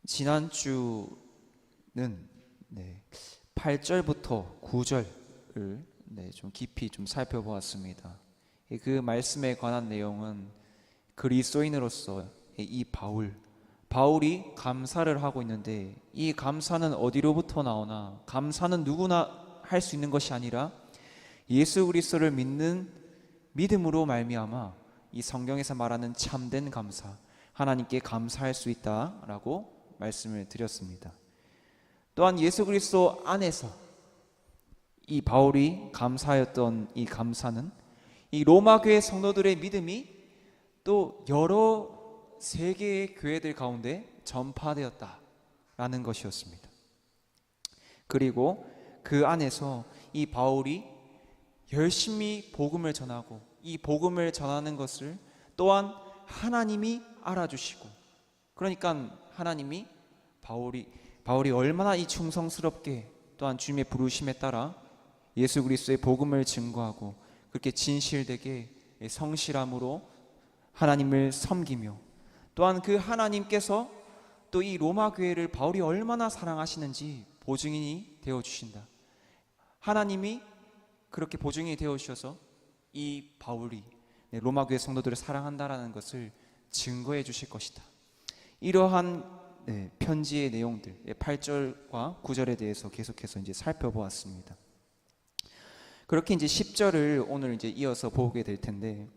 지난주는 8절부터 9절을 좀 깊이 좀 살펴보았습니다. 그 말씀에 관한 내용은 그리스도인으로서 이 바울이 감사를 하고 있는데, 이 감사는 어디로부터 나오나? 감사는 누구나 할 수 있는 것이 아니라 예수 그리스도를 믿는 믿음으로 말미암아 이 성경에서 말하는 참된 감사, 하나님께 감사할 수 있다라고 말씀을 드렸습니다. 또한 예수 그리스도 안에서 이 바울이 감사하였던 이 감사는 이 로마 교회 성도들의 믿음이 또 여러 세계의 교회들 가운데 전파되었다라는 것이었습니다. 그리고 그 안에서 이 바울이 열심히 복음을 전하고, 이 복음을 전하는 것을 또한 하나님이 알아주시고, 그러니까 하나님이 바울이 얼마나 이 충성스럽게 또한 주님의 부르심에 따라 예수 그리스도의 복음을 증거하고 그렇게 진실되게 성실함으로 하나님을 섬기며, 또한 그 하나님께서 또 이 로마 교회를 바울이 얼마나 사랑하시는지 보증인이 되어주신다. 하나님이 그렇게 보증이 되어주셔서 이 바울이 로마 교회 성도들을 사랑한다라는 것을 증거해 주실 것이다. 이러한 편지의 내용들 8절과 9절에 대해서 계속해서 이제 살펴보았습니다. 그렇게 이제 10절을 오늘 이제 이어서 보게 될 텐데,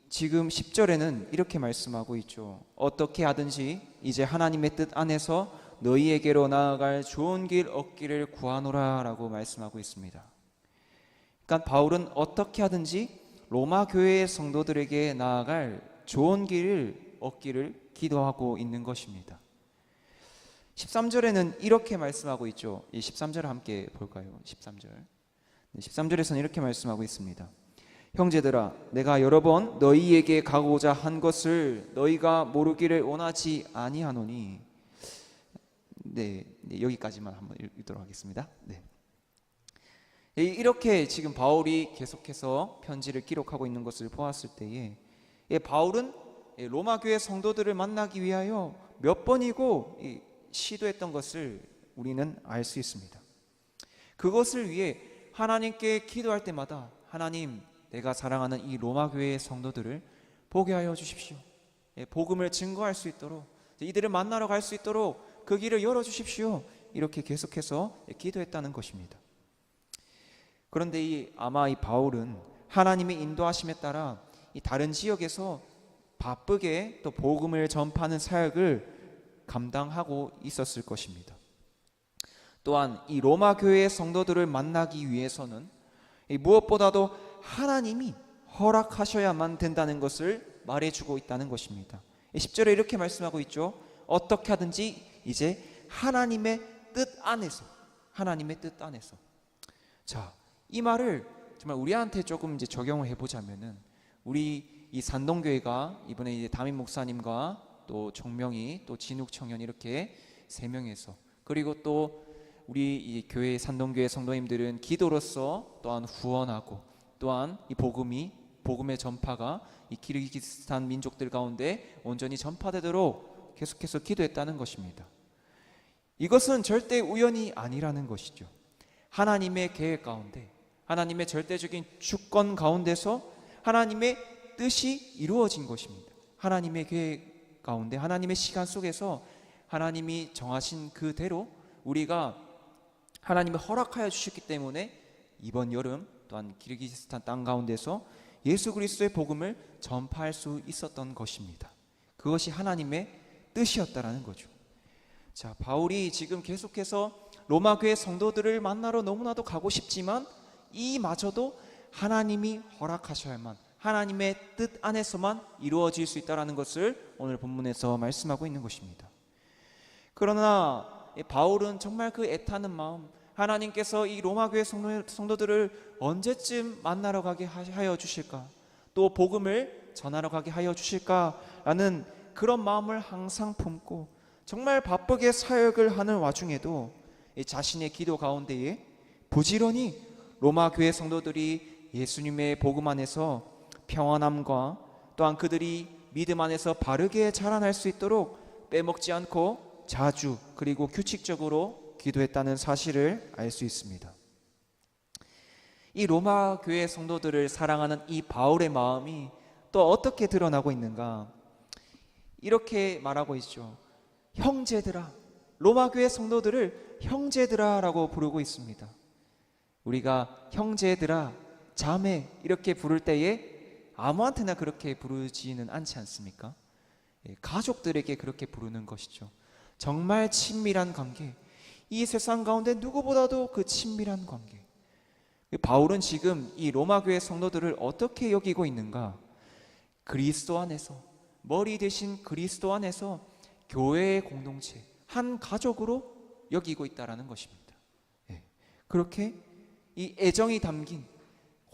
지금 10절에는 이렇게 말씀하고 있죠. 어떻게 하든지 이제 하나님의 뜻 안에서 너희에게로 나아갈 좋은 길 얻기를 구하노라 라고 말씀하고 있습니다. 그러니까 바울은 어떻게 하든지 로마 교회의 성도들에게 나아갈 좋은 길을 얻기를 기도하고 있는 것입니다. 13절에는 이렇게 말씀하고 있죠. 이 13절을 함께 볼까요? 13절에서는 이렇게 말씀하고 있습니다. 형제들아, 내가 여러 번 너희에게 가고자 한 것을 너희가 모르기를 원하지 아니하노니. 여기까지만 한번 읽도록 하겠습니다. 이렇게 지금 바울이 계속해서 편지를 기록하고 있는 것을 보았을 때에, 바울은 로마 교회 성도들을 만나기 위하여 몇 번이고 시도했던 것을 우리는 알 수 있습니다. 그것을 위해 하나님께 기도할 때마다, 하나님, 내가 사랑하는 이 로마 교회의 성도들을 보게 하여 주십시오. 복음을 증거할 수 있도록, 이들을 만나러 갈 수 있도록 그 길을 열어주십시오. 이렇게 계속해서 기도했다는 것입니다. 그런데 아마 이 바울은 하나님의 인도하심에 따라 이 다른 지역에서 바쁘게 또 복음을 전파하는 사역을 감당하고 있었을 것입니다. 또한 이 로마 교회의 성도들을 만나기 위해서는 무엇보다도 하나님이 허락하셔야만 된다는 것을 말해주고 있다는 것입니다. 10절에 이렇게 말씀하고 있죠. 어떻게 하든지 이제 하나님의 뜻 안에서. 자, 이 말을 정말 우리한테 조금 이제 적용을 해보자면은, 우리 이 산동교회가 이번에 이제 담임 목사님과 또 종명이 또 진욱 청년 이렇게 3명에서, 그리고 또 우리 이 교회 산동교회 성도님들은 기도로서 또한 후원하고, 또한 이 복음의 전파가 이 키르기스탄 민족들 가운데 온전히 전파되도록 계속해서 기도했다는 것입니다. 이것은 절대 우연이 아니라는 것이죠. 하나님의 계획 가운데, 하나님의 절대적인 주권 가운데서 하나님의 뜻이 이루어진 것입니다. 하나님의 계획 가운데, 하나님의 시간 속에서 하나님이 정하신 그대로 우리가 하나님이 허락하여 주셨기 때문에 이번 여름 또한 키르기스탄 땅 가운데서 예수 그리스도의 복음을 전파할 수 있었던 것입니다. 그것이 하나님의 뜻이었다라는 거죠. 자, 바울이 지금 계속해서 로마 교회 성도들을 만나러 너무나도 가고 싶지만 이마저도 하나님이 허락하셔야만, 하나님의 뜻 안에서만 이루어질 수 있다는 것을 오늘 본문에서 말씀하고 있는 것입니다. 그러나 바울은 정말 그 애타는 마음, 하나님께서 이 로마 교회 성도들을 언제쯤 만나러 가게 하여 주실까, 또 복음을 전하러 가게 하여 주실까라는 그런 마음을 항상 품고 정말 바쁘게 사역을 하는 와중에도 자신의 기도 가운데에 부지런히 로마 교회 성도들이 예수님의 복음 안에서 평안함과 또한 그들이 믿음 안에서 바르게 자라날 수 있도록 빼먹지 않고 자주 그리고 규칙적으로 기도했다는 사실을 알 수 있습니다. 이 로마 교회 성도들을 사랑하는 이 바울의 마음이 또 어떻게 드러나고 있는가? 이렇게 말하고 있죠. 형제들아, 로마 교회 성도들을 형제들아라고 부르고 있습니다. 우리가 형제들아, 자매 이렇게 부를 때에 아무한테나 그렇게 부르지는 않지 않습니까? 가족들에게 그렇게 부르는 것이죠. 정말 친밀한 관계, 이 세상 가운데 누구보다도 그 친밀한 관계. 바울은 지금 이 로마 교회 성도들을 어떻게 여기고 있는가? 그리스도 안에서, 머리 대신 그리스도 안에서 교회의 공동체, 한 가족으로 여기고 있다라는 것입니다. 그렇게 이 애정이 담긴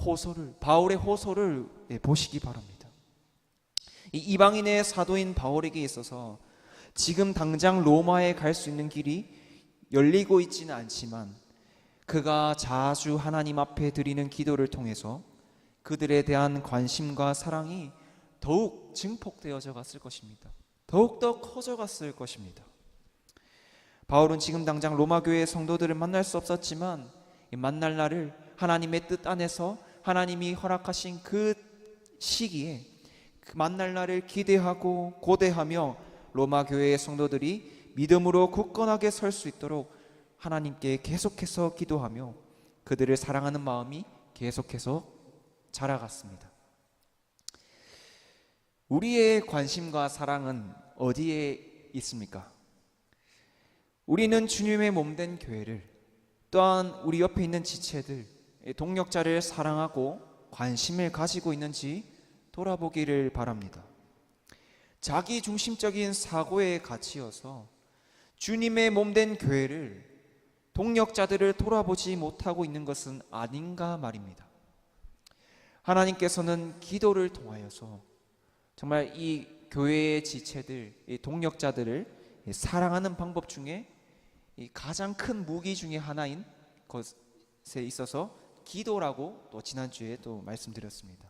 호소를, 바울의 호소를 보시기 바랍니다. 이 이방인의 사도인 바울에게 있어서 지금 당장 로마에 갈 수 있는 길이 열리고 있지는 않지만 그가 자주 하나님 앞에 드리는 기도를 통해서 그들에 대한 관심과 사랑이 더욱 증폭되어져 갔을 것입니다. 더욱더 커져갔을 것입니다. 바울은 지금 당장 로마 교회의 성도들을 만날 수 없었지만 이 만날 날을 하나님의 뜻 안에서 하나님이 허락하신 그 시기에 그 만날 날을 기대하고 고대하며 로마 교회의 성도들이 믿음으로 굳건하게 설 수 있도록 하나님께 계속해서 기도하며 그들을 사랑하는 마음이 계속해서 자라갔습니다. 우리의 관심과 사랑은 어디에 있습니까? 우리는 주님의 몸된 교회를, 또한 우리 옆에 있는 지체들, 동역자를 사랑하고 관심을 가지고 있는지 돌아보기를 바랍니다. 자기 중심적인 사고에 갇히어서 주님의 몸된 교회를, 동역자들을 돌아보지 못하고 있는 것은 아닌가 말입니다. 하나님께서는 기도를 통하여서 정말 이 교회의 지체들, 이 동역자들을 사랑하는 방법 중에 이 가장 큰 무기 중에 하나인 것에 있어서 기도라고 또 지난주에 또 말씀드렸습니다.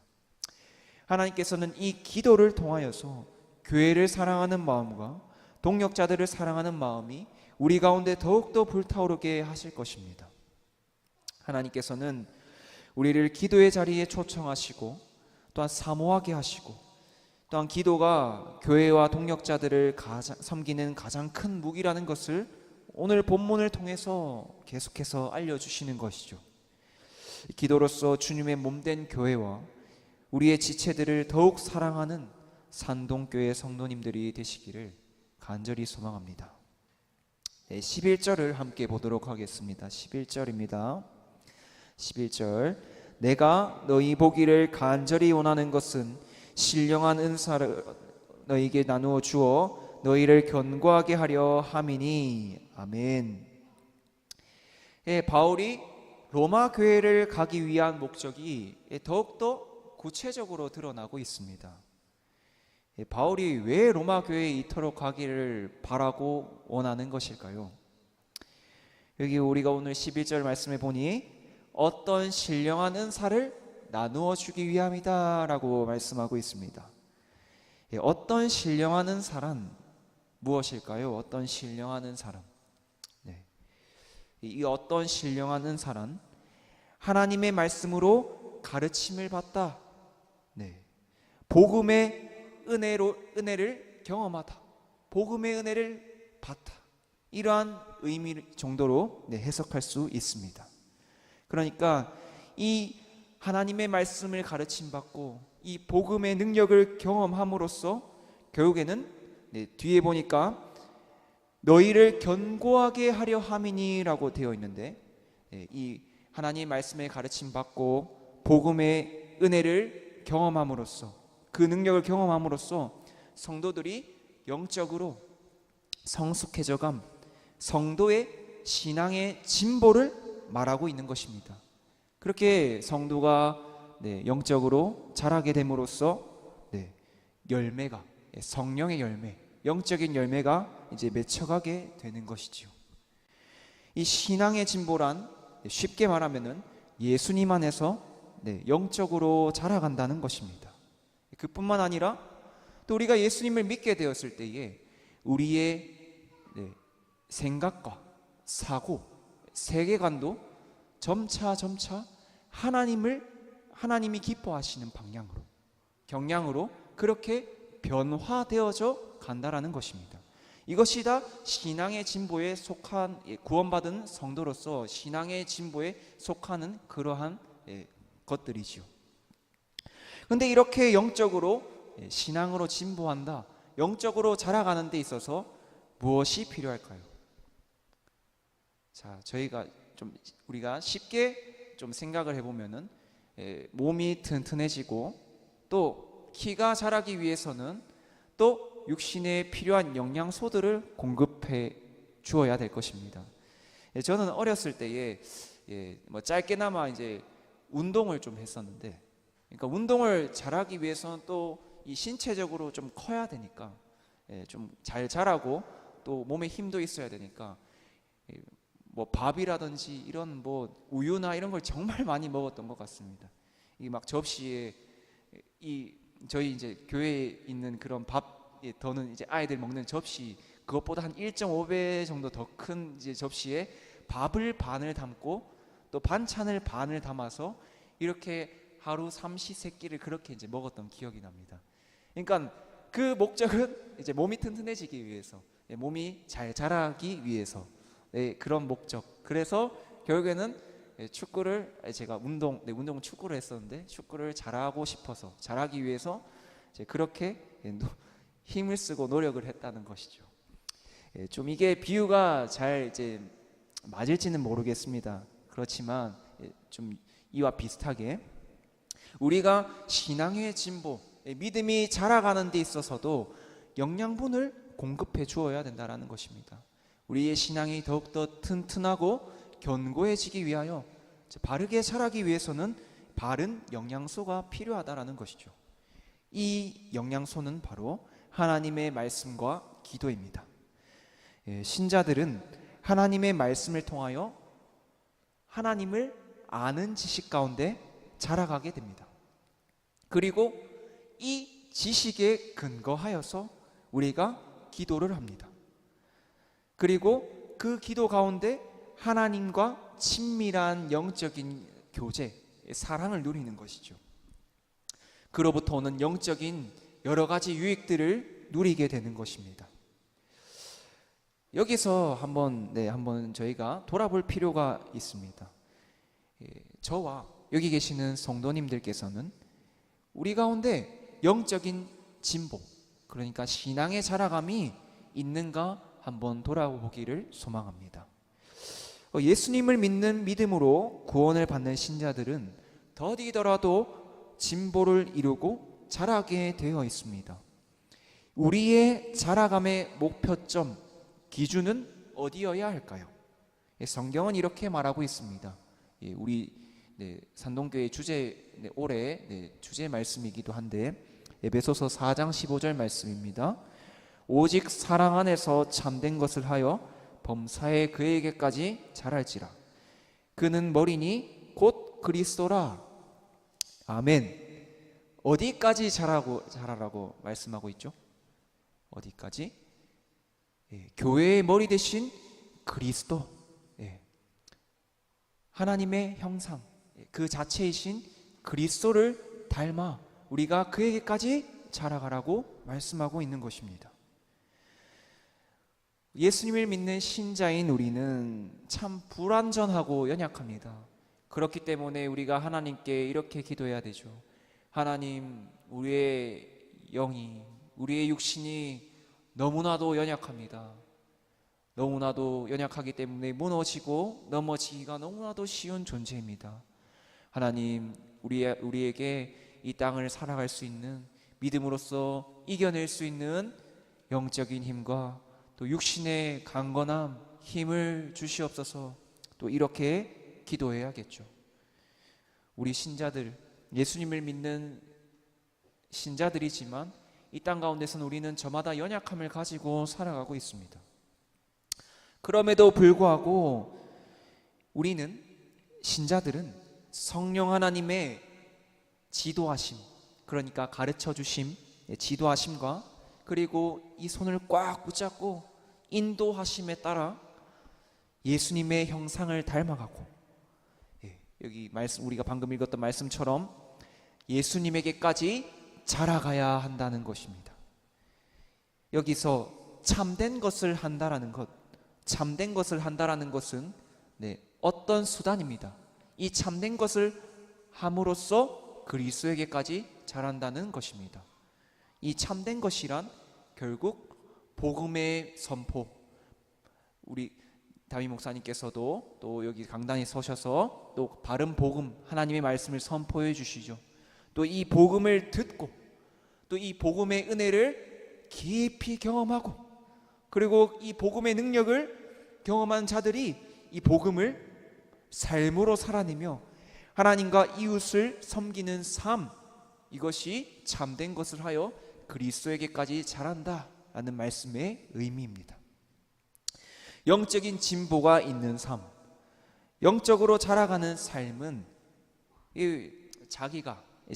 하나님께서는 이 기도를 통하여서 교회를 사랑하는 마음과 동역자들을 사랑하는 마음이 우리 가운데 더욱더 불타오르게 하실 것입니다. 하나님께서는 우리를 기도의 자리에 초청하시고 또한 사모하게 하시고 또한 기도가 교회와 동역자들을 섬기는 가장 큰 무기라는 것을 오늘 본문을 통해서 계속해서 알려주시는 것이죠. 기도로서 주님의 몸된 교회와 우리의 지체들을 더욱 사랑하는 산동교회 성도님들이 되시기를 간절히 소망합니다. 11절을 함께 보도록 하겠습니다. 11절입니다. 11절, 내가 너희 보기를 간절히 원하는 것은 신령한 은사를 너희에게 나누어 주어 너희를 견고하게 하려 함이니. 아멘. 바울이 로마 교회를 가기 위한 목적이 더욱더 구체적으로 드러나고 있습니다. 바울이 왜 로마 교회에 이토록 가기를 바라고 원하는 것일까요? 여기 우리가 오늘 11절 말씀에 보니 어떤 신령한 은사를 나누어 주기 위함이다 라고 말씀하고 있습니다. 어떤 신령한 은사란 무엇일까요? 어떤 신령한 은사란, 이 어떤 신령한 은사란 하나님의 말씀으로 가르침을 받다, 복음의 은혜를 경험하다, 복음의 은혜를 받다, 이러한 의미 정도로 해석할 수 있습니다. 그러니까 이 하나님의 말씀을 가르침 받고 이 복음의 능력을 경험함으로써 결국에는 뒤에 보니까 너희를 견고하게 하려 함이니라고 되어 있는데, 이 하나님의 말씀을 가르침 받고 복음의 은혜를 경험함으로써, 그 능력을 경험함으로써 성도들이 영적으로 성숙해져감, 성도의 신앙의 진보를 말하고 있는 것입니다. 그렇게 성도가 영적으로 자라게 됨으로써 열매가, 성령의 열매, 영적인 열매가 이제 맺혀가게 되는 것이지요. 이 신앙의 진보란 쉽게 말하면은 예수님 안에서 영적으로 자라간다는 것입니다. 그뿐만 아니라 또 우리가 예수님을 믿게 되었을 때에 우리의 생각과 사고, 세계관도 점차 하나님이 기뻐하시는 방향으로, 경향으로 그렇게 변화되어져 간다라는 것입니다. 이것이 다 신앙의 진보에 속한, 구원받은 성도로서 신앙의 진보에 속하는 그러한 것들이지요. 그런데 이렇게 영적으로 신앙으로 진보한다, 영적으로 자라가는 데 있어서 무엇이 필요할까요? 자, 우리가 쉽게 좀 생각을 해보면은 몸이 튼튼해지고 또 키가 자라기 위해서는 또 육신에 필요한 영양소들을 공급해 주어야 될 것입니다. 저는 어렸을 때에 뭐 짧게나마 이제 운동을 좀 했었는데, 그러니까 운동을 잘하기 위해서는 또 이 신체적으로 좀 커야 되니까, 좀 잘 자라고 또 몸에 힘도 있어야 되니까 뭐 밥이라든지 이런 뭐 우유나 이런 걸 정말 많이 먹었던 것 같습니다. 이 막 접시에 저희 이제 교회에 있는 그런 밥, 더는 이제 아이들 먹는 접시, 그것보다 한 1.5배 정도 더 큰 이제 접시에 밥을 반을 담고 또 반찬을 반을 담아서 이렇게 하루 삼시세끼를 그렇게 이제 먹었던 기억이 납니다. 그러니까 그 목적은 이제 몸이 튼튼해지기 위해서, 몸이 잘 자라기 위해서, 그런 목적. 그래서 결국에는 축구를, 제가 운동 축구를 했었는데 축구를 잘하고 싶어서, 잘하기 위해서 이제 그렇게 힘을 쓰고 노력을 했다는 것이죠. 좀 이게 비유가 잘 이제 맞을지는 모르겠습니다. 그렇지만 좀 이와 비슷하게 우리가 신앙의 진보, 믿음이 자라가는 데 있어서도 영양분을 공급해 주어야 된다는 것입니다. 우리의 신앙이 더욱더 튼튼하고 견고해지기 위하여, 바르게 자라기 위해서는 바른 영양소가 필요하다는 것이죠. 이 영양소는 바로 하나님의 말씀과 기도입니다. 신자들은 하나님의 말씀을 통하여 하나님을 아는 지식 가운데 자라가게 됩니다. 그리고 이 지식에 근거하여서 우리가 기도를 합니다. 그리고 그 기도 가운데 하나님과 친밀한 영적인 교제, 사랑을 누리는 것이죠. 그로부터 오는 영적인 여러 가지 유익들을 누리게 되는 것입니다. 여기서 한번 저희가 돌아볼 필요가 있습니다. 저와 여기 계시는 성도님들께서는 우리 가운데 영적인 진보, 그러니까 신앙의 자라감이 있는가 한번 돌아보기를 소망합니다. 예수님을 믿는 믿음으로 구원을 받는 신자들은 더디더라도 진보를 이루고 자라게 되어 있습니다. 우리의 자라감의 목표점, 기준은 어디여야 할까요? 성경은 이렇게 말하고 있습니다. 우리 산동교회 올해 주제 말씀이기도 한데, 에베소서 4장 15절 말씀입니다. 오직 사랑 안에서 참된 것을 하여 범사에 그에게까지 자랄지라. 그는 머리니 곧 그리스도라. 아멘. 어디까지 자라라고 말씀하고 있죠? 어디까지? 교회의 머리 대신 그리스도, 하나님의 형상, 그 자체이신 그리스도를 닮아 우리가 그에게까지 자라가라고 말씀하고 있는 것입니다. 예수님을 믿는 신자인 우리는 참 불완전하고 연약합니다. 그렇기 때문에 우리가 하나님께 이렇게 기도해야 되죠. 하나님, 우리의 영이, 우리의 육신이 너무나도 연약합니다. 너무나도 연약하기 때문에 무너지고 넘어지기가 너무나도 쉬운 존재입니다. 하나님, 우리에게 이 땅을 살아갈 수 있는, 믿음으로써 이겨낼 수 있는 영적인 힘과 또 육신의 강건함, 힘을 주시옵소서. 또 이렇게 기도해야겠죠. 우리 신자들, 예수님을 믿는 신자들이지만 이 땅 가운데서는 우리는 저마다 연약함을 가지고 살아가고 있습니다. 그럼에도 불구하고 우리는, 신자들은 성령 하나님의 지도하심, 그러니까 가르쳐 주심, 지도하심과 그리고 이 손을 꽉 붙잡고 인도하심에 따라 예수님의 형상을 닮아가고, 여기 말씀, 우리가 방금 읽었던 말씀처럼 예수님에게까지 자라가야 한다는 것입니다. 여기서 참된 것을 한다라는 것, 참된 것을 한다라는 것은 어떤 수단입니다. 이 참된 것을 함으로써 그리스도에게까지 자란다는 것입니다. 이 참된 것이란 결국 복음의 선포, 우리 다윗 목사님께서도 또 여기 강단에 서셔서 또 바른 복음, 하나님의 말씀을 선포해 주시죠. 또 이 복음을 듣고 또 이 복음의 은혜를 깊이 경험하고, 그리고 이 복음의 능력을 경험한 자들이 이 복음을 삶으로 살아내며 하나님과 이웃을 섬기는 삶, 이것이 참된 것을 하여 그리스도에게까지 자란다라는 말씀의 의미입니다. 영적인 진보가 있는 삶, 영적으로 자라가는 삶은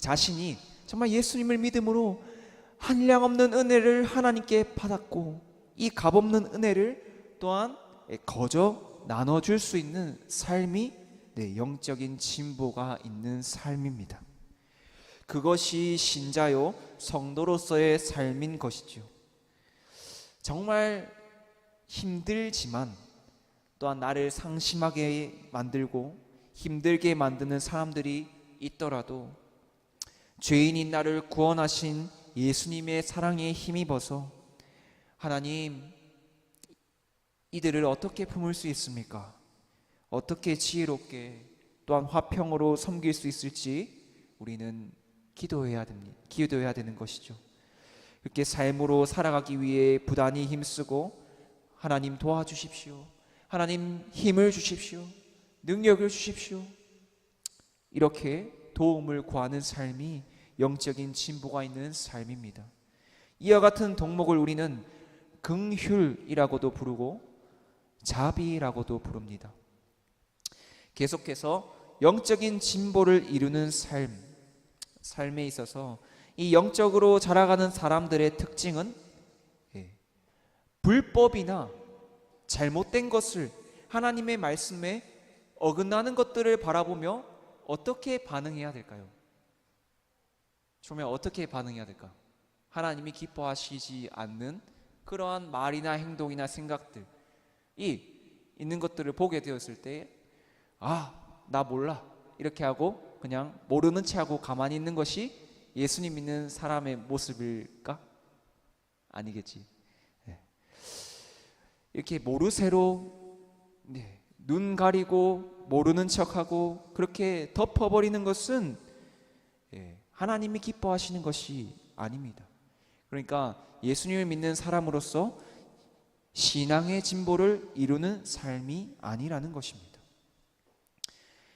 자신이 정말 예수님을 믿음으로 한량없는 은혜를 하나님께 받았고, 이 값없는 은혜를 또한 거저 나눠줄 수 있는 삶이 영적인 진보가 있는 삶입니다. 그것이 신자요 성도로서의 삶인 것이죠. 정말 힘들지만 또한 나를 상심하게 만들고 힘들게 만드는 사람들이 있더라도 죄인인 나를 구원하신 예수님의 사랑에 힘입어서 하나님, 이들을 어떻게 품을 수 있습니까? 어떻게 지혜롭게 또한 화평으로 섬길 수 있을지 우리는 기도해야 되는 것이죠. 이렇게 삶으로 살아가기 위해 부단히 힘쓰고 하나님 도와주십시오, 하나님 힘을 주십시오, 능력을 주십시오, 이렇게 도움을 구하는 삶이 영적인 진보가 있는 삶입니다. 이와 같은 덕목을 우리는 긍휼이라고도 부르고 자비라고도 부릅니다. 계속해서 영적인 진보를 이루는 삶에 있어서 이 영적으로 자라가는 사람들의 특징은 불법이나 잘못된 것을, 하나님의 말씀에 어긋나는 것들을 바라보며 어떻게 반응해야 될까요? 정말 어떻게 반응해야 될까? 하나님이 기뻐하시지 않는 그러한 말이나 행동이나 생각들이 있는 것들을 보게 되었을 때, 나 몰라, 이렇게 하고 그냥 모르는 채 하고 가만히 있는 것이 예수님 믿는 사람의 모습일까? 아니겠지. 이렇게 모르쇠로 눈 가리고 모르는 척하고 그렇게 덮어버리는 것은 하나님이 기뻐하시는 것이 아닙니다. 그러니까 예수님을 믿는 사람으로서 신앙의 진보를 이루는 삶이 아니라는 것입니다.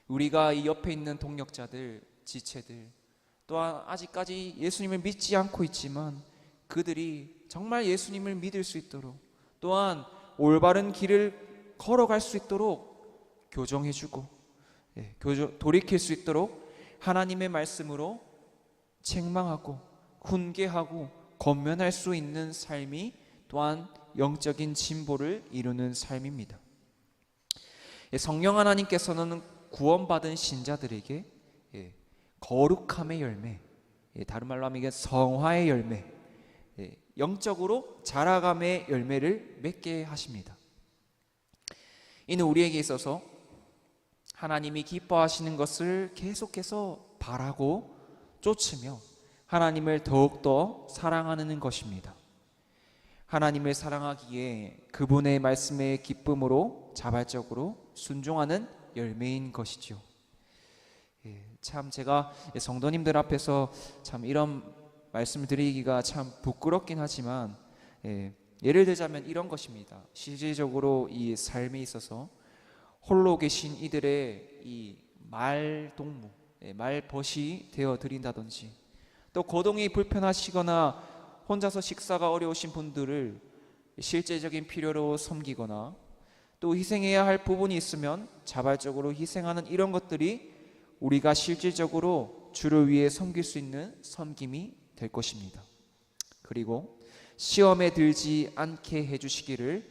우리가 이 옆에 있는 동역자들, 지체들, 또한 아직까지 예수님을 믿지 않고 있지만 그들이 정말 예수님을 믿을 수 있도록, 또한 올바른 길을 걸어갈 수 있도록 교정해주고 돌이킬 수 있도록 하나님의 말씀으로 책망하고 훈계하고 권면할 수 있는 삶이 또한 영적인 진보를 이루는 삶입니다. 성령 하나님께서는 구원받은 신자들에게 거룩함의 열매, 다른 말로 하면 이게 성화의 열매, 영적으로 자라감의 열매를 맺게 하십니다. 이는 우리에게 있어서 하나님이 기뻐하시는 것을 계속해서 바라고 쫓으며 하나님을 더욱더 사랑하는 것입니다. 하나님을 사랑하기에 그분의 말씀에 기쁨으로 자발적으로 순종하는 열매인 것이죠. 참 제가 성도님들 앞에서 참 이런 말씀을 드리기가 참 부끄럽긴 하지만 예를 들자면 이런 것입니다. 실질적으로 이 삶에 있어서 홀로 계신 이들의 이 말동무, 말벗이 되어 드린다든지, 또 거동이 불편하시거나 혼자서 식사가 어려우신 분들을 실제적인 필요로 섬기거나, 또 희생해야 할 부분이 있으면 자발적으로 희생하는 이런 것들이 우리가 실질적으로 주를 위해 섬길 수 있는 섬김이 될 것입니다. 그리고 시험에 들지 않게 해주시기를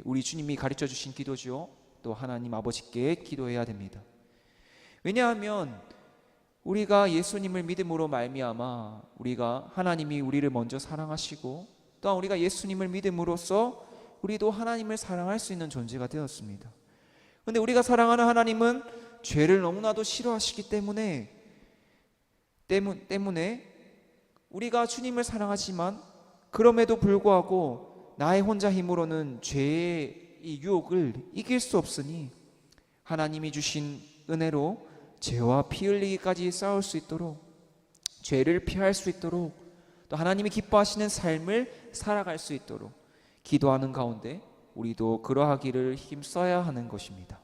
우리 주님이 가르쳐 주신 기도죠. 또 하나님 아버지께 기도해야 됩니다. 왜냐하면 우리가 예수님을 믿음으로 말미암아 우리가 하나님이 우리를 먼저 사랑하시고 또한 우리가 예수님을 믿음으로써 우리도 하나님을 사랑할 수 있는 존재가 되었습니다. 그런데 우리가 사랑하는 하나님은 죄를 너무나도 싫어하시기 때문에 우리가 주님을 사랑하지만 그럼에도 불구하고 나의 혼자 힘으로는 죄의 이 유혹을 이길 수 없으니 하나님이 주신 은혜로 죄와 피 흘리기까지 싸울 수 있도록, 죄를 피할 수 있도록, 또 하나님이 기뻐하시는 삶을 살아갈 수 있도록 기도하는 가운데 우리도 그러하기를 힘써야 하는 것입니다.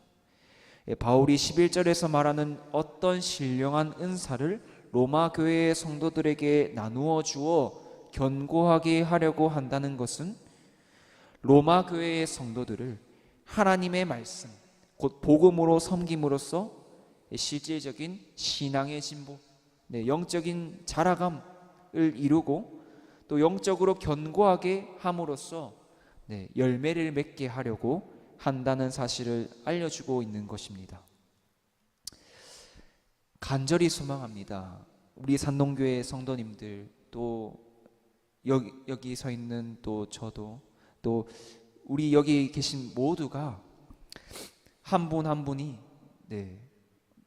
바울이 11절에서 말하는 어떤 신령한 은사를 로마 교회의 성도들에게 나누어 주어 견고하게 하려고 한다는 것은 로마 교회의 성도들을 하나님의 말씀, 곧 복음으로 섬김으로써 실질적인 신앙의 진보, 영적인 자라감을 이루고 또 영적으로 견고하게 함으로써 열매를 맺게 하려고 한다는 사실을 알려주고 있는 것입니다. 간절히 소망합니다. 우리 산동교회 성도님들, 또 여기 서 있는 또 저도, 또 우리 여기 계신 모두가 한 분 한 분이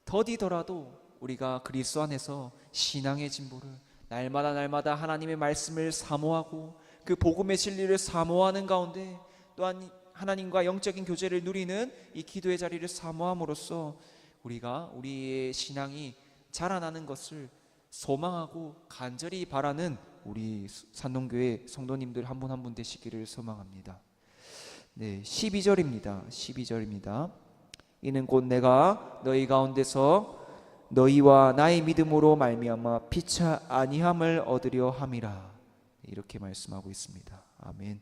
더디더라도 우리가 그리스도 안에서 신앙의 진보를 날마다 하나님의 말씀을 사모하고 그 복음의 진리를 사모하는 가운데 또한 하나님과 영적인 교제를 누리는 이 기도의 자리를 사모함으로써 우리가 우리의 신앙이 자라나는 것을 소망하고 간절히 바라는 우리 산동교회 성도님들 한 분 한 분 되시기를 소망합니다. 12절입니다. 이는 곧 내가 너희 가운데서 너희와 나의 믿음으로 말미암아 피차 아니함을 얻으려 함이라. 이렇게 말씀하고 있습니다. 아멘.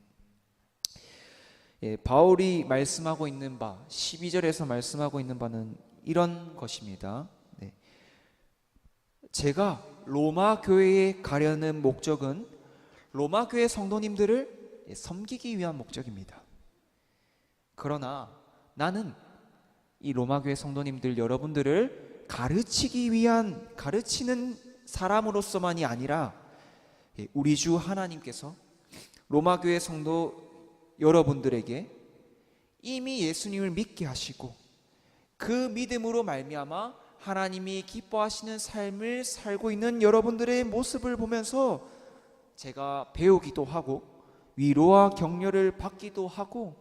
바울이 말씀하고 있는 바, 12절에서 말씀하고 있는 바는 이런 것입니다. 제가 로마 교회에 가려는 목적은 로마 교회 성도님들을 섬기기 위한 목적입니다. 그러나 나는 이 로마 교회 성도님들 여러분들을 가르치는 사람으로서만이 아니라 우리 주 하나님께서 로마 교회 성도 여러분들에게 이미 예수님을 믿게 하시고 그 믿음으로 말미암아 하나님이 기뻐하시는 삶을 살고 있는 여러분들의 모습을 보면서 제가 배우기도 하고 위로와 격려를 받기도 하고,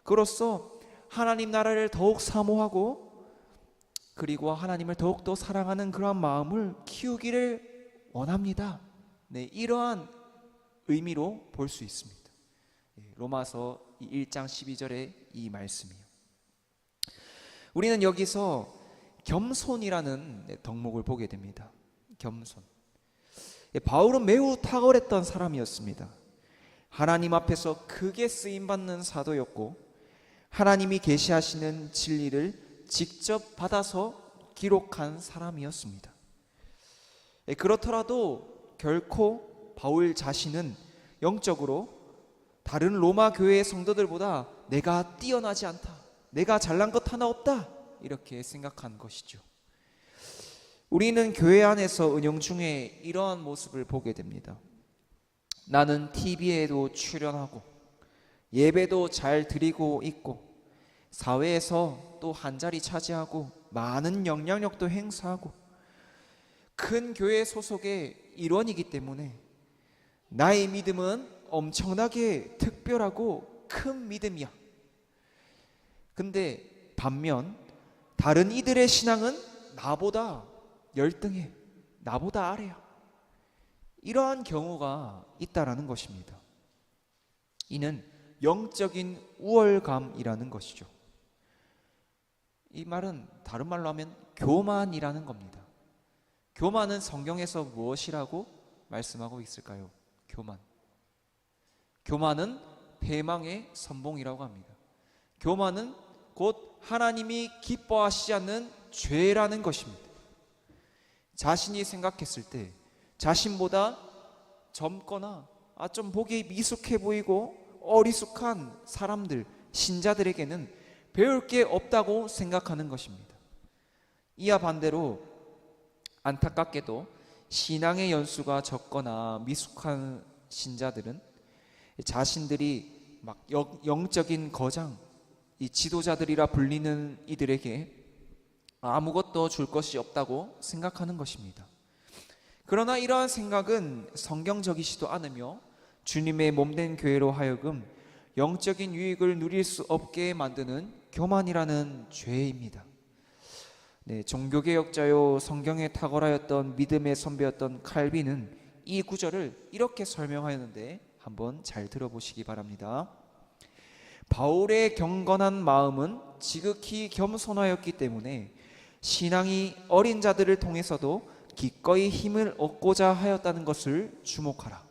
그로써 하나님 나라를 더욱 사모하고 그리고 하나님을 더욱더 사랑하는 그러한 마음을 키우기를 원합니다. 이러한 의미로 볼 수 있습니다. 로마서 1장 12절의 이 말씀이요. 우리는 여기서 겸손이라는 덕목을 보게 됩니다. 겸손. 바울은 매우 탁월했던 사람이었습니다. 하나님 앞에서 크게 쓰임받는 사도였고 하나님이 계시하시는 진리를 직접 받아서 기록한 사람이었습니다. 그렇더라도 결코 바울 자신은 영적으로 다른 로마 교회의 성도들보다 내가 뛰어나지 않다, 내가 잘난 것 하나 없다, 이렇게 생각한 것이죠. 우리는 교회 안에서 은영 중에 이러한 모습을 보게 됩니다. 나는 TV에도 출연하고 예배도 잘 드리고 있고 사회에서 또 한자리 차지하고 많은 영향력도 행사하고 큰 교회 소속의 일원이기 때문에 나의 믿음은 엄청나게 특별하고 큰 믿음이야. 근데 반면 다른 이들의 신앙은 나보다 열등해, 나보다 아래야. 이러한 경우가 있다라는 것입니다. 이는 영적인 우월감이라는 것이죠. 이 말은 다른 말로 하면 교만이라는 겁니다. 교만은 성경에서 무엇이라고 말씀하고 있을까요? 교만은 패망의 선봉이라고 합니다. 교만은 곧 하나님이 기뻐하시지 않는 죄라는 것입니다. 자신이 생각했을 때 자신보다 젊거나 좀 보기 미숙해 보이고 어리숙한 사람들, 신자들에게는 배울 게 없다고 생각하는 것입니다. 이와 반대로 안타깝게도 신앙의 연수가 적거나 미숙한 신자들은 자신들이 막 영적인 거장, 이 지도자들이라 불리는 이들에게 아무것도 줄 것이 없다고 생각하는 것입니다. 그러나 이러한 생각은 성경적이지도 않으며 주님의 몸된 교회로 하여금 영적인 유익을 누릴 수 없게 만드는 교만이라는 죄입니다. 종교개혁자요 성경에 탁월하였던 믿음의 선배였던 칼빈은 이 구절을 이렇게 설명하였는데 한번 잘 들어보시기 바랍니다. 바울의 경건한 마음은 지극히 겸손하였기 때문에 신앙이 어린 자들을 통해서도 기꺼이 힘을 얻고자 하였다는 것을 주목하라.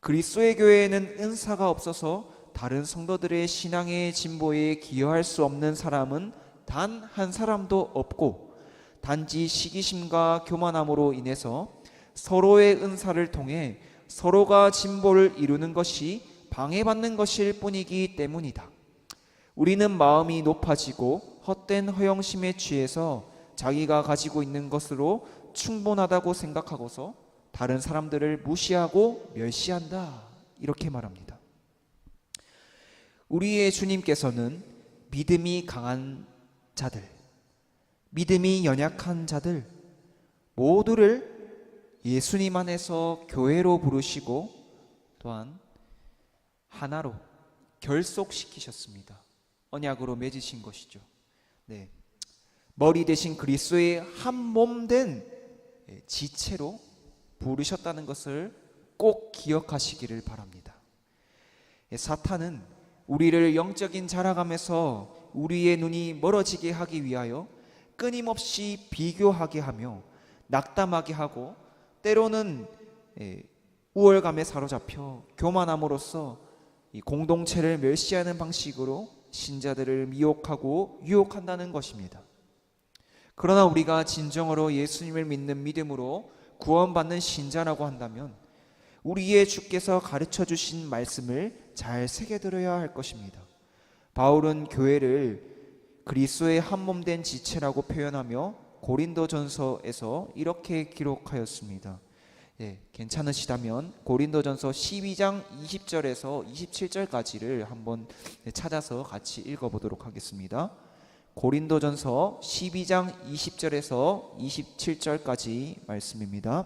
그리스도의 교회에는 은사가 없어서 다른 성도들의 신앙의 진보에 기여할 수 없는 사람은 단 한 사람도 없고, 단지 시기심과 교만함으로 인해서 서로의 은사를 통해 서로가 진보를 이루는 것이 방해받는 것일 뿐이기 때문이다. 우리는 마음이 높아지고 헛된 허영심에 취해서 자기가 가지고 있는 것으로 충분하다고 생각하고서 다른 사람들을 무시하고 멸시한다, 이렇게 말합니다. 우리의 주님께서는 믿음이 강한 자들, 믿음이 연약한 자들 모두를 예수님 안에서 교회로 부르시고 또한 하나로 결속시키셨습니다. 언약으로 맺으신 것이죠. 머리 대신 그리스도의 한 몸 된 지체로 부르셨다는 것을 꼭 기억하시기를 바랍니다. 사탄은 우리를 영적인 자라감에서 우리의 눈이 멀어지게 하기 위하여 끊임없이 비교하게 하며 낙담하게 하고, 때로는 우월감에 사로잡혀 교만함으로써 이 공동체를 멸시하는 방식으로 신자들을 미혹하고 유혹한다는 것입니다. 그러나 우리가 진정으로 예수님을 믿는 믿음으로 구원받는 신자라고 한다면 우리의 주께서 가르쳐 주신 말씀을 잘 새겨들어야 할 것입니다. 바울은 교회를 그리스도의 한 몸 된 지체라고 표현하며 고린도전서에서 이렇게 기록하였습니다. 괜찮으시다면 고린도전서 12장 20절에서 27절까지를 한번 찾아서 같이 읽어보도록 하겠습니다. 고린도전서 12장 20절에서 27절까지 말씀입니다.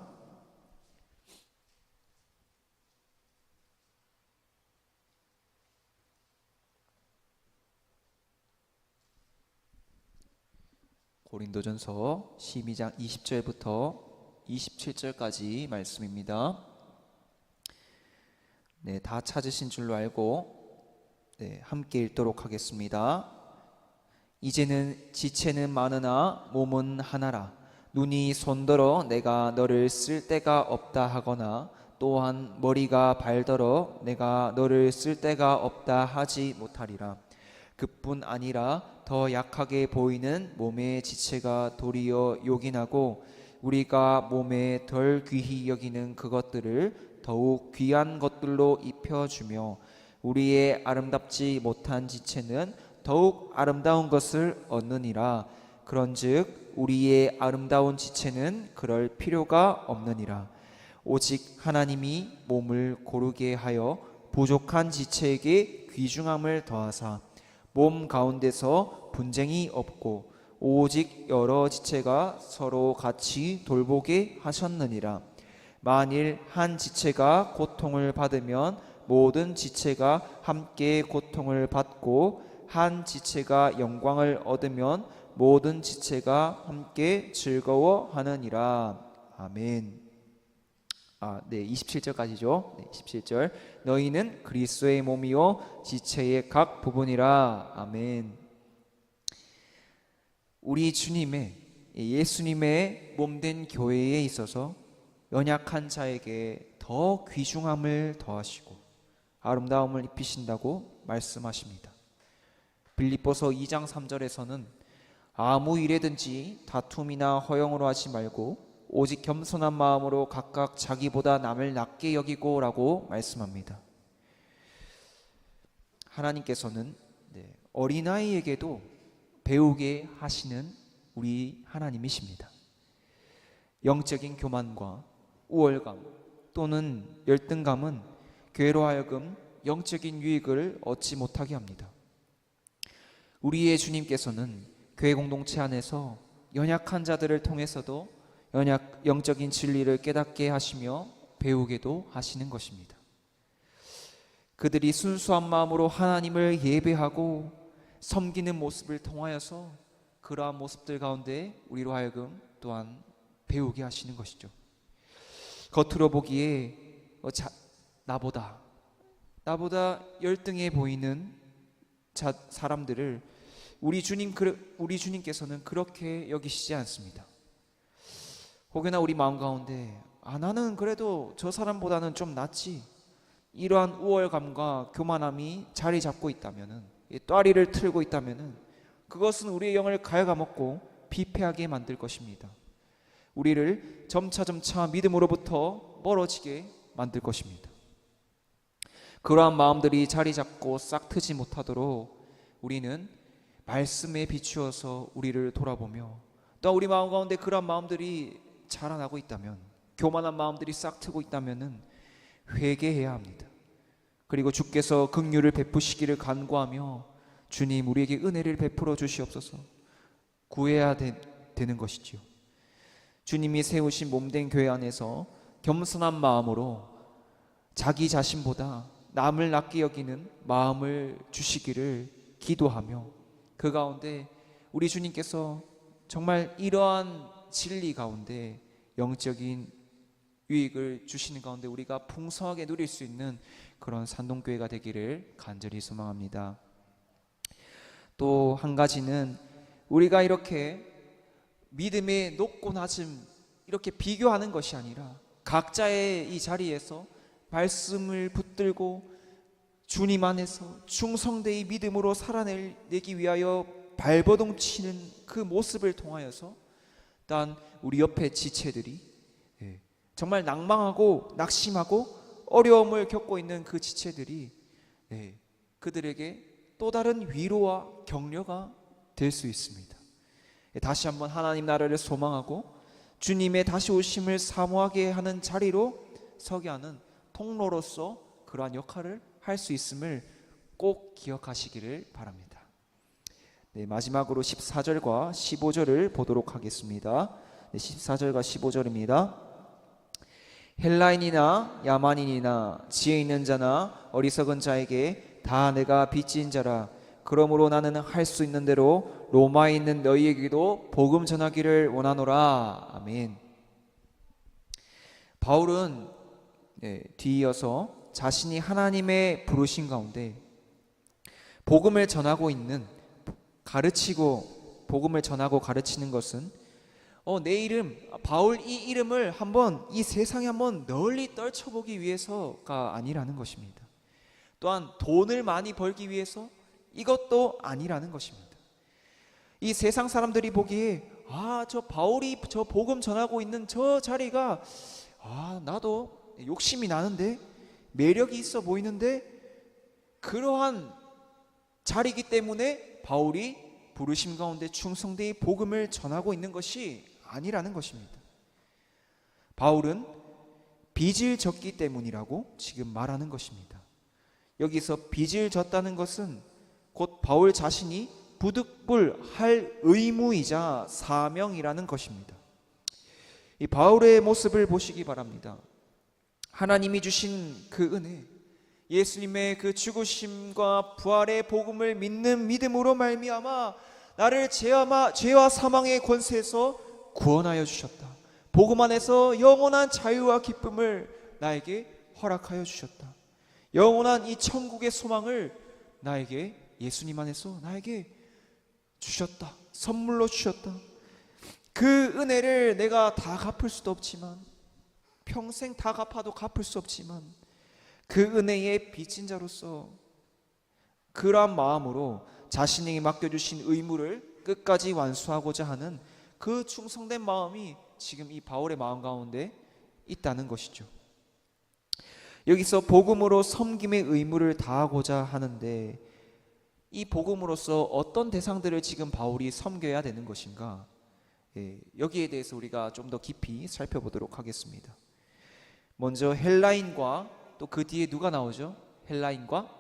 고린도전서 12장 20절부터 27절까지 말씀입니다. 다 찾으신 줄로 알고 함께 읽도록 하겠습니다. 이제는 지체는 많으나 몸은 하나라. 눈이 손더러 내가 너를 쓸 데가 없다 하거나 또한 머리가 발더러 내가 너를 쓸 데가 없다 하지 못하리라. 그뿐 아니라 더 약하게 보이는 몸의 지체가 도리어 요긴하고 우리가 몸에 덜 귀히 여기는 그것들을 더욱 귀한 것들로 입혀주며 우리의 아름답지 못한 지체는 더욱 아름다운 것을 얻느니라. 그런즉 우리의 아름다운 지체는 그럴 필요가 없느니라. 오직 하나님이 몸을 고르게 하여 부족한 지체에게 귀중함을 더하사 몸 가운데서 분쟁이 없고 오직 여러 지체가 서로 같이 돌보게 하셨느니라. 만일 한 지체가 고통을 받으면 모든 지체가 함께 고통을 받고 한 지체가 영광을 얻으면 모든 지체가 함께 즐거워하느니라. 아멘. 27절까지죠. 27절. 너희는 그리스도의 몸이요 지체의 각 부분이라. 아멘. 우리 주님의 예수님의 몸된 교회에 있어서 연약한 자에게 더 귀중함을 더하시고 아름다움을 입히신다고 말씀하십니다. 빌립보서 2장 3절에서는 아무 일에든지 다툼이나 허영으로 하지 말고 오직 겸손한 마음으로 각각 자기보다 남을 낮게 여기고 라고 말씀합니다. 하나님께서는 어린아이에게도 배우게 하시는 우리 하나님이십니다. 영적인 교만과 우월감 또는 열등감은 교회로 하여금 영적인 유익을 얻지 못하게 합니다. 우리의 주님께서는 교회 공동체 안에서 연약한 자들을 통해서도 영적인 진리를 깨닫게 하시며 배우게도 하시는 것입니다. 그들이 순수한 마음으로 하나님을 예배하고 섬기는 모습을 통하여서 그러한 모습들 가운데 우리로 하여금 또한 배우게 하시는 것이죠. 겉으로 보기에 나보다 열등해 보이는 사람들을 우리 주님께서는 그렇게 여기시지 않습니다. 혹여나 우리 마음 가운데 나는 그래도 저 사람보다는 좀 낫지, 이러한 우월감과 교만함이 자리 잡고 있다면은, 또아리를 틀고 있다면은 그것은 우리의 영을 갉아먹고 비패하게 만들 것입니다. 우리를 점차 믿음으로부터 멀어지게 만들 것입니다. 그러한 마음들이 자리 잡고 싹트지 못하도록 우리는 말씀에 비추어서 우리를 돌아보며, 또 우리 마음 가운데 그러한 마음들이 자라나고 있다면, 교만한 마음들이 싹트고 있다면 회개해야 합니다. 그리고 주께서 긍휼을 베푸시기를 간구하며 주님 우리에게 은혜를 베풀어 주시옵소서 구해야 되는 것이지요. 주님이 세우신 몸된 교회 안에서 겸손한 마음으로 자기 자신보다 남을 낮게 여기는 마음을 주시기를 기도하며, 그 가운데 우리 주님께서 정말 이러한 진리 가운데 영적인 유익을 주시는 가운데 우리가 풍성하게 누릴 수 있는 그런 산동교회가 되기를 간절히 소망합니다. 또 한 가지는 우리가 이렇게 믿음의 높고 낮음 이렇게 비교하는 것이 아니라 각자의 이 자리에서 말씀을 붙들고 주님 안에서 충성되이 믿음으로 살아내기 위하여 발버둥치는 그 모습을 통하여서 또한 우리 옆에 지체들이 정말 낭망하고 낙심하고 어려움을 겪고 있는 그 지체들이 그들에게 또 다른 위로와 격려가 될 수 있습니다. 다시 한번 하나님 나라를 소망하고 주님의 다시 오심을 사모하게 하는 자리로 서게 하는 통로로서 그러한 역할을 할 수 있음을 꼭 기억하시기를 바랍니다. 마지막으로 14절과 15절을 보도록 하겠습니다. 14절과 15절입니다. 헬라인이나 야만인이나 지혜 있는 자나 어리석은 자에게 다 내가 빚진 자라. 그러므로 나는 할 수 있는 대로 로마에 있는 너희에게도 복음 전하기를 원하노라. 아멘. 바울은 뒤이어서 자신이 하나님의 부르신 가운데 복음을 전하고 있는, 복음을 전하고 가르치는 것은 내 이름, 바울 이 이름을 한번 이 세상에 한번 널리 떨쳐보기 위해서가 아니라는 것입니다. 또한 돈을 많이 벌기 위해서 이것도 아니라는 것입니다. 이 세상 사람들이 보기에 저 바울이 저 복음 전하고 있는 저 자리가 나도 욕심이 나는데 매력이 있어 보이는데, 그러한 자리이기 때문에 바울이 부르심 가운데 충성되이 복음을 전하고 있는 것이 아니라는 것입니다. 바울은 빚을 졌기 때문이라고 지금 말하는 것입니다. 여기서 빚을 졌다는 것은 곧 바울 자신이 부득불할 의무이자 사명이라는 것입니다. 이 바울의 모습을 보시기 바랍니다. 하나님이 주신 그 은혜, 예수님의 그 죽으심과 부활의 복음을 믿는 믿음으로 말미암아 나를 죄와 사망의 권세에서 구원하여 주셨다. 복음 안에서 영원한 자유와 기쁨을 나에게 허락하여 주셨다. 영원한 이 천국의 소망을 나에게, 예수님 안에서 나에게 주셨다. 선물로 주셨다. 그 은혜를 내가 다 갚을 수도 없지만, 평생 다 갚아도 갚을 수 없지만, 그 은혜의 빚진 자로서 그러한 마음으로 자신에게 맡겨주신 의무를 끝까지 완수하고자 하는 그 충성된 마음이 지금 이 바울의 마음 가운데 있다는 것이죠. 여기서 복음으로 섬김의 의무를 다하고자 하는데, 이 복음으로서 어떤 대상들을 지금 바울이 섬겨야 되는 것인가? 여기에 대해서 우리가 좀 더 깊이 살펴보도록 하겠습니다. 먼저 헬라인과 또 그 뒤에 누가 나오죠? 헬라인과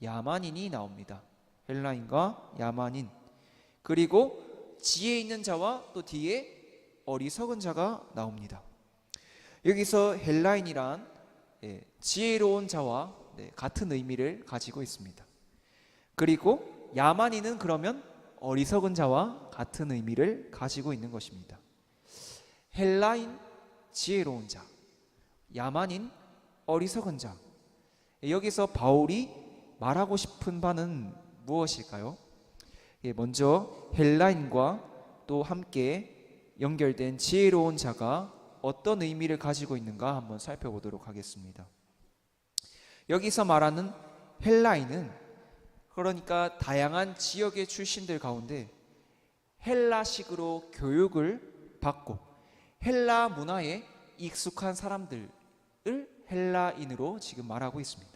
야만인이 나옵니다. 헬라인과 야만인, 그리고 지혜 있는 자와 또 뒤에 어리석은 자가 나옵니다. 여기서 헬라인이란 지혜로운 자와 같은 의미를 가지고 있습니다. 그리고 야만인은 그러면 어리석은 자와 같은 의미를 가지고 있는 것입니다. 헬라인, 지혜로운 자, 야만인, 어리석은 자. 여기서 바울이 말하고 싶은 바는 무엇일까요? 먼저 헬라인과 또 함께 연결된 지혜로운 자가 어떤 의미를 가지고 있는가 한번 살펴보도록 하겠습니다. 여기서 말하는 헬라인은, 그러니까 다양한 지역의 출신들 가운데 헬라식으로 교육을 받고 헬라 문화에 익숙한 사람들을 헬라인으로 지금 말하고 있습니다.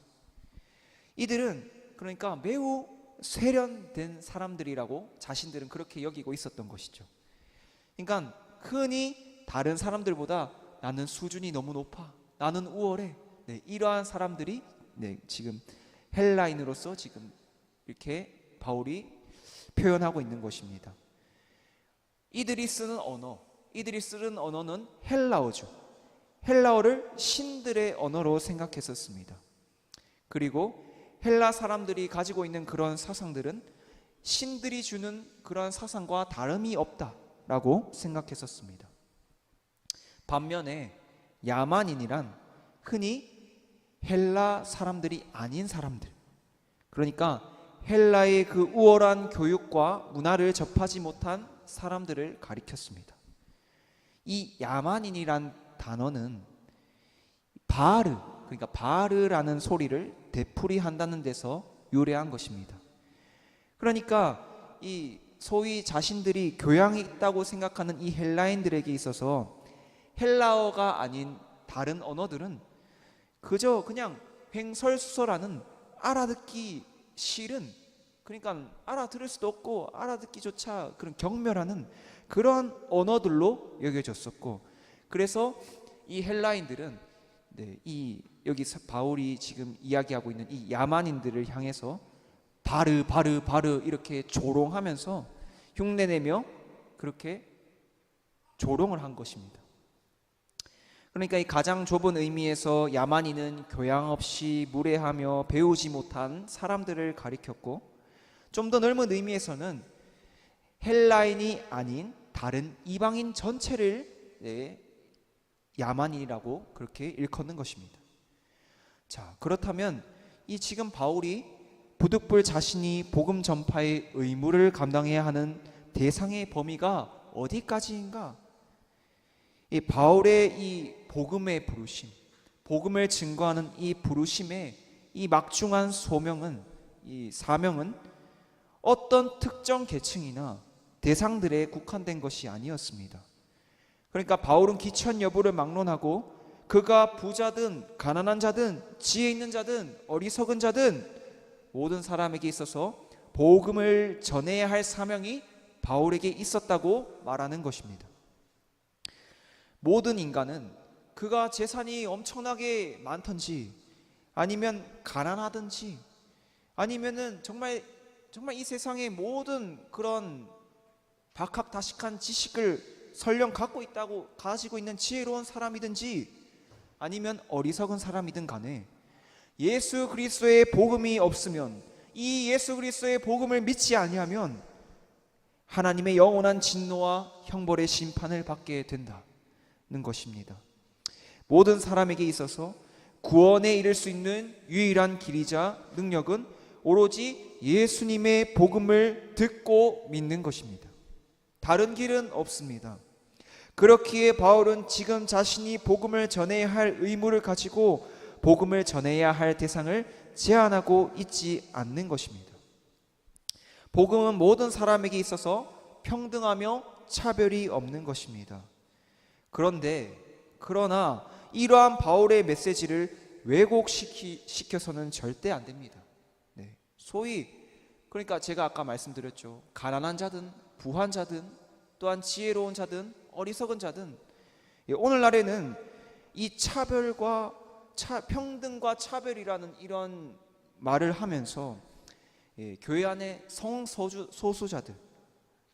이들은 그러니까 매우 세련된 사람들이라고 자신들은 그렇게 여기고 있었던 것이죠. 그러니까 흔히 다른 사람들보다 나는 수준이 너무 높아, 나는 우월해, 이러한 사람들이 지금 헬라인으로서 지금 이렇게 바울이 표현하고 있는 것입니다. 이들이 쓰는 언어는 헬라어죠. 헬라어를 신들의 언어로 생각했었습니다. 그리고 헬라 사람들이 가지고 있는 그런 사상들은 신들이 주는 그런 사상과 다름이 없다라고 생각했었습니다. 반면에 야만인이란 흔히 헬라 사람들이 아닌 사람들, 그러니까 헬라의 그 우월한 교육과 문화를 접하지 못한 사람들을 가리켰습니다. 이 야만인이란 단어는 바르, 그러니까 바르라는 소리를 되풀이한다는 데서 유래한 것입니다. 그러니까 이 소위 자신들이 교양이 있다고 생각하는 이 헬라인들에게 있어서 헬라어가 아닌 다른 언어들은 그저 그냥 횡설수설하는, 알아듣기 싫은, 그러니까 알아들을 수도 없고 알아듣기조차 그런 경멸하는 그런 언어들로 여겨졌었고, 그래서 이 헬라인들은 이 여기 바울이 지금 이야기하고 있는 이 야만인들을 향해서 바르 이렇게 조롱하면서 흉내내며 그렇게 조롱을 한 것입니다. 그러니까 이 가장 좁은 의미에서 야만인은 교양 없이 무례하며 배우지 못한 사람들을 가리켰고, 좀 더 넓은 의미에서는 헬라인이 아닌 다른 이방인 전체를 야만인이라고 그렇게 일컫는 것입니다. 자, 그렇다면 이 지금 바울이 부득불 자신이 복음 전파의 의무를 감당해야 하는 대상의 범위가 어디까지인가? 이 바울의 이 복음의 부르심, 복음을 증거하는 이 부르심의 이 막중한 소명은, 이 사명은 어떤 특정 계층이나 대상들에 국한된 것이 아니었습니다. 그러니까 바울은 기천 여부를 막론하고 그가 부자든 가난한 자든 지혜 있는 자든 어리석은 자든 모든 사람에게 있어서 복음을 전해야 할 사명이 바울에게 있었다고 말하는 것입니다. 모든 인간은 그가 재산이 엄청나게 많든지 아니면 가난하든지 아니면은 정말 이 세상의 모든 그런 박학다식한 지식을 설령 가지고 있는 지혜로운 사람이든지 아니면 어리석은 사람이든 간에 예수 그리스도의 복음이 없으면, 이 예수 그리스도의 복음을 믿지 아니하면 하나님의 영원한 진노와 형벌의 심판을 받게 된다는 것입니다. 모든 사람에게 있어서 구원에 이를 수 있는 유일한 길이자 능력은 오로지 예수님의 복음을 듣고 믿는 것입니다. 다른 길은 없습니다. 그렇기에 바울은 지금 자신이 복음을 전해야 할 의무를 가지고 복음을 전해야 할 대상을 제한하고 있지 않는 것입니다. 복음은 모든 사람에게 있어서 평등하며 차별이 없는 것입니다. 그러나 이러한 바울의 메시지를 왜곡시켜서는 절대 안 됩니다. 네. 소위 그러니까 제가 아까 말씀드렸죠. 가난한 자든 부한 자든 또한 지혜로운 자든 어리석은 자든 오늘날에는 이 차별과 평등과 차별이라는 이런 말을 하면서 교회 안에 성소수자들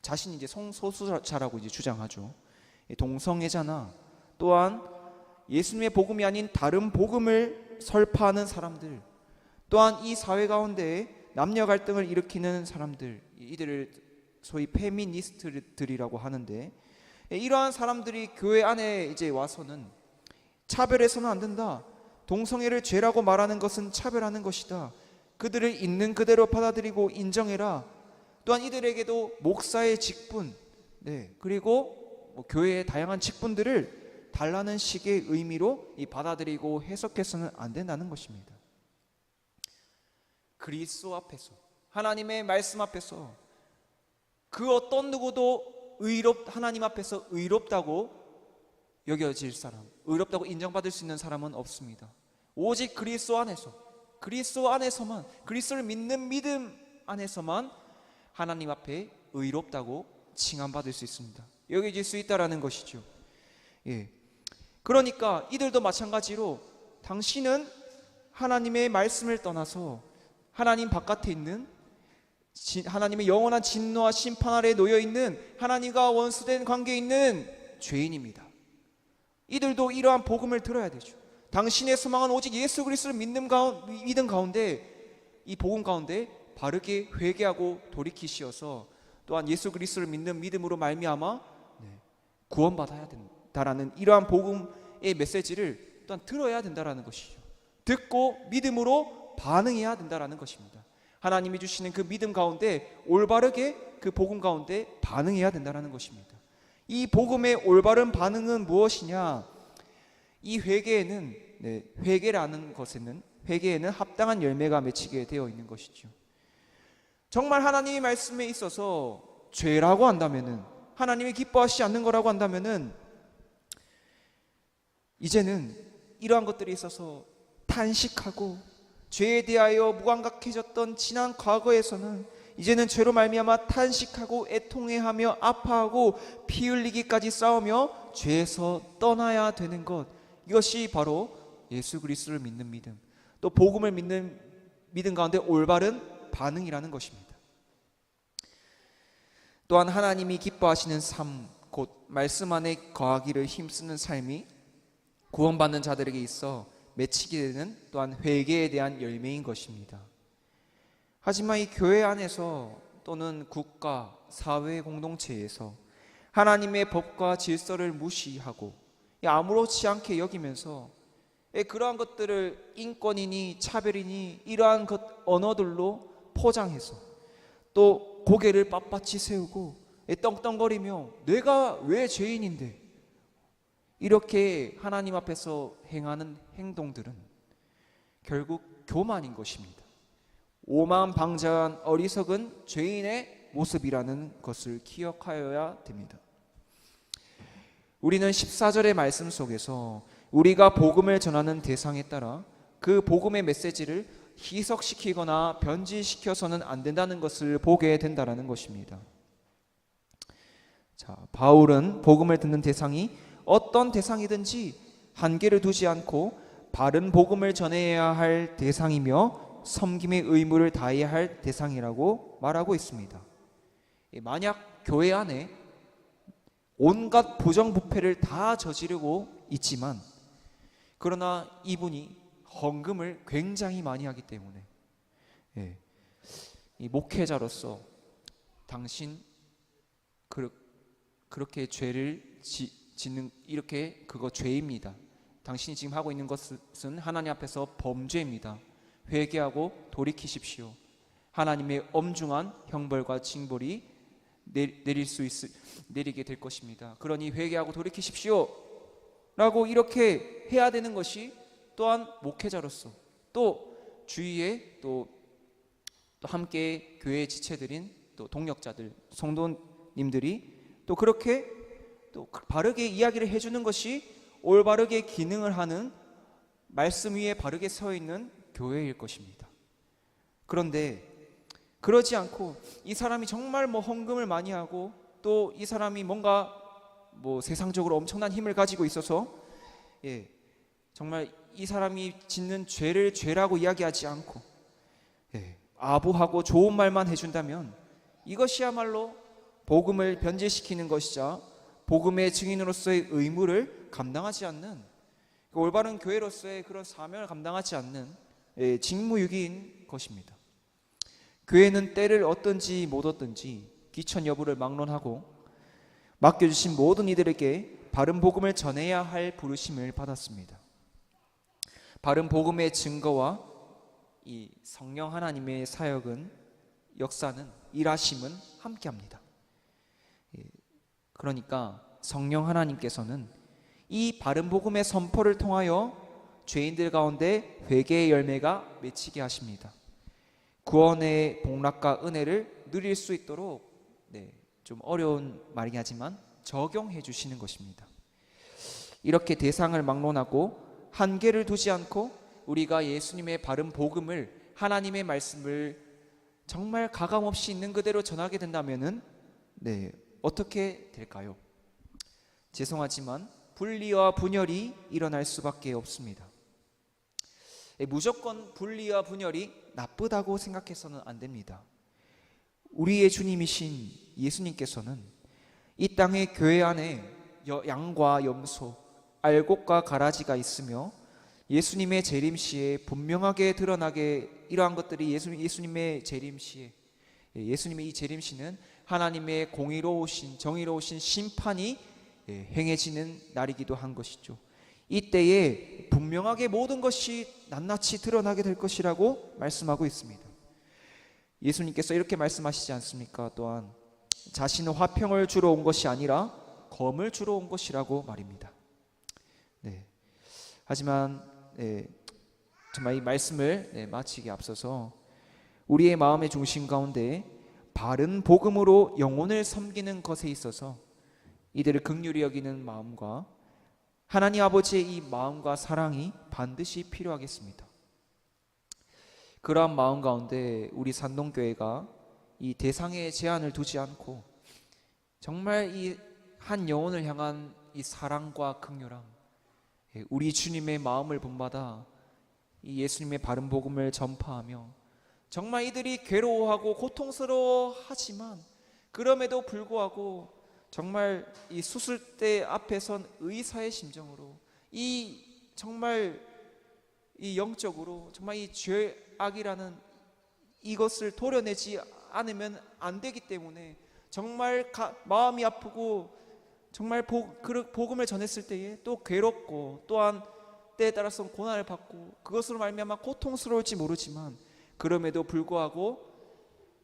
자신이 이제 성소수자라고 이제 주장하죠. 동성애자나 또한 예수님의 복음이 아닌 다른 복음을 설파하는 사람들, 또한 이 사회 가운데 남녀 갈등을 일으키는 사람들, 이들을 소위 페미니스트들이라고 하는데, 이러한 사람들이 교회 안에 이제 와서는 차별해서는 안 된다. 동성애를 죄라고 말하는 것은 차별하는 것이다. 그들을 있는 그대로 받아들이고 인정해라. 또한 이들에게도 목사의 직분, 그리고 교회의 다양한 직분들을 달라는 식의 의미로 받아들이고 해석해서는 안 된다는 것입니다. 그리스도 앞에서, 하나님의 말씀 앞에서 그 어떤 누구도 하나님 앞에서 의롭다고 여겨질 사람, 의롭다고 인정받을 수 있는 사람은 없습니다. 오직 그리스도 안에서만, 그리스도를 믿는 믿음 안에서만 하나님 앞에 의롭다고 칭함받을 수 있습니다. 여겨질 수 있다라는 것이죠. 그러니까 이들도 마찬가지로 당신은 하나님의 말씀을 떠나서 하나님 바깥에 있는 하나님의 영원한 진노와 심판 아래 놓여 있는 하나님과 원수된 관계에 있는 죄인입니다. 이들도 이러한 복음을 들어야 되죠. 당신의 소망은 오직 예수 그리스도를 믿음 가운데, 이 복음 가운데 바르게 회개하고 돌이키시어서 또한 예수 그리스도를 믿는 믿음으로 말미암아 구원받아야 된다라는 이러한 복음의 메시지를 또한 들어야 된다라는 것이죠. 듣고 믿음으로 반응해야 된다라는 것입니다. 하나님이 주시는 그 믿음 가운데 올바르게 그 복음 가운데 반응해야 된다라는 것입니다. 이 복음의 올바른 반응은 무엇이냐? 이 회개라는 것에는 합당한 열매가 맺히게 되어 있는 것이죠. 정말 하나님의 말씀에 있어서 죄라고 한다면은, 하나님이 기뻐하시지 않는 거라고 한다면은, 이제는 이러한 것들이 있어서 탄식하고 죄에 대하여 무감각해졌던 지난 과거에서는 이제는 죄로 말미암아 탄식하고 애통해하며 아파하고 피 흘리기까지 싸우며 죄에서 떠나야 되는 것, 이것이 바로 예수 그리스도를 믿는 믿음, 또 복음을 믿는 믿음 가운데 올바른 반응이라는 것입니다. 또한 하나님이 기뻐하시는 삶, 곧 말씀 안에 거하기를 힘쓰는 삶이 구원받는 자들에게 있어 맺히게 되는 또한 회개에 대한 열매인 것입니다. 하지만 이 교회 안에서 또는 국가, 사회 공동체에서 하나님의 법과 질서를 무시하고 아무렇지 않게 여기면서 그러한 것들을 인권이니 차별이니 이러한 언어들로 포장해서 또 고개를 빳빳이 세우고 떵떵거리며 내가 왜 죄인인데, 이렇게 하나님 앞에서 행하는 행동들은 결국 교만인 것입니다. 오만방자한 어리석은 죄인의 모습이라는 것을 기억하여야 됩니다. 우리는 14절의 말씀 속에서 우리가 복음을 전하는 대상에 따라 그 복음의 메시지를 희석시키거나 변질시켜서는 안 된다는 것을 보게 된다는 것입니다. 바울은 복음을 듣는 대상이 어떤 대상이든지 한계를 두지 않고 바른 복음을 전해야 할 대상이며 섬김의 의무를 다해야 할 대상이라고 말하고 있습니다. 만약 교회 안에 온갖 부정부패를 다 저지르고 있지만, 그러나 이분이 헌금을 굉장히 많이 하기 때문에 이 목회자로서 당신 그렇게 죄를 짓는, 이렇게 그거 죄입니다. 당신이 지금 하고 있는 것은 하나님 앞에서 범죄입니다. 회개하고 돌이키십시오. 하나님의 엄중한 형벌과 징벌이 내리게 될 것입니다. 그러니 회개하고 돌이키십시오 라고 이렇게 해야 되는 것이 또한 목회자로서, 또 주위에 또 함께 교회의 지체들인 또 동역자들, 성도님들이 또 그렇게 또 바르게 이야기를 해주는 것이 올바르게 기능을 하는 말씀 위에 바르게 서 있는 교회일 것입니다. 그런데 그러지 않고 이 사람이 정말 뭐 헌금을 많이 하고 또 이 사람이 뭔가 뭐 세상적으로 엄청난 힘을 가지고 있어서 정말 이 사람이 짓는 죄를 죄라고 이야기하지 않고 아부하고 좋은 말만 해준다면 이것이야말로 복음을 변질시키는 것이자 복음의 증인으로서의 의무를 감당하지 않는, 올바른 교회로서의 그런 사명을 감당하지 않는 직무유기인 것입니다. 교회는 때를 얻든지 못 얻든지 기천 여부를 막론하고 맡겨주신 모든 이들에게 바른 복음을 전해야 할 부르심을 받았습니다. 바른 복음의 증거와 이 성령 하나님의 사역은, 역사는, 일하심은 함께합니다. 그러니까 성령 하나님께서는 이 바른 복음의 선포를 통하여 죄인들 가운데 회개의 열매가 맺히게 하십니다. 구원의 복락과 은혜를 누릴 수 있도록 좀 어려운 말이긴 하지만 적용해 주시는 것입니다. 이렇게 대상을 막론하고 한계를 두지 않고 우리가 예수님의 바른 복음을, 하나님의 말씀을 정말 가감없이 있는 그대로 전하게 된다면은 어떻게 될까요? 죄송하지만 분리와 분열이 일어날 수밖에 없습니다. 무조건 분리와 분열이 나쁘다고 생각해서는 안 됩니다. 우리의 주님이신 예수님께서는 이 땅의 교회 안에 양과 염소, 알곡과 가라지가 있으며 예수님의 재림시에 분명하게 드러나게, 이러한 것들이 예수님의 재림시에, 예수님의 이 재림시는 하나님의 공의로우신, 정의로우신 심판이 행해지는 날이기도 한 것이죠. 이때에 분명하게 모든 것이 낱낱이 드러나게 될 것이라고 말씀하고 있습니다. 예수님께서 이렇게 말씀하시지 않습니까? 또한 자신은 화평을 주러 온 것이 아니라 검을 주러 온 것이라고 말입니다. 하지만 정말 이 말씀을 마치기에 앞서서 우리의 마음의 중심 가운데 바른 복음으로 영혼을 섬기는 것에 있어서 이들을 긍휼히 여기는 마음과 하나님 아버지의 이 마음과 사랑이 반드시 필요하겠습니다. 그러한 마음 가운데 우리 산동교회가 이 대상에 제한을 두지 않고 정말 이 한 영혼을 향한 이 사랑과 긍휼함, 우리 주님의 마음을 본받아 이 예수님의 바른 복음을 전파하며 정말 이들이 괴로워하고 고통스러워하지만 그럼에도 불구하고 정말 이 수술대 앞에 선 의사의 심정으로 이 정말 이 영적으로 정말 이 죄악이라는 이것을 도려내지 않으면 안 되기 때문에 정말 마음이 아프고 정말 복음을 전했을 때에 또 괴롭고 또한 때에 따라서 고난을 받고 그것으로 말미암아 고통스러울지 모르지만 그럼에도 불구하고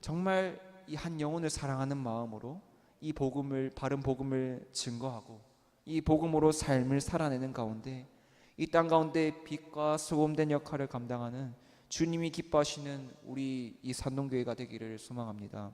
정말 이 한 영혼을 사랑하는 마음으로 이 복음을, 바른 복음을 증거하고 이 복음으로 삶을 살아내는 가운데 이 땅 가운데 빛과 소금된 역할을 감당하는 주님이 기뻐하시는 우리 이 산동교회가 되기를 소망합니다.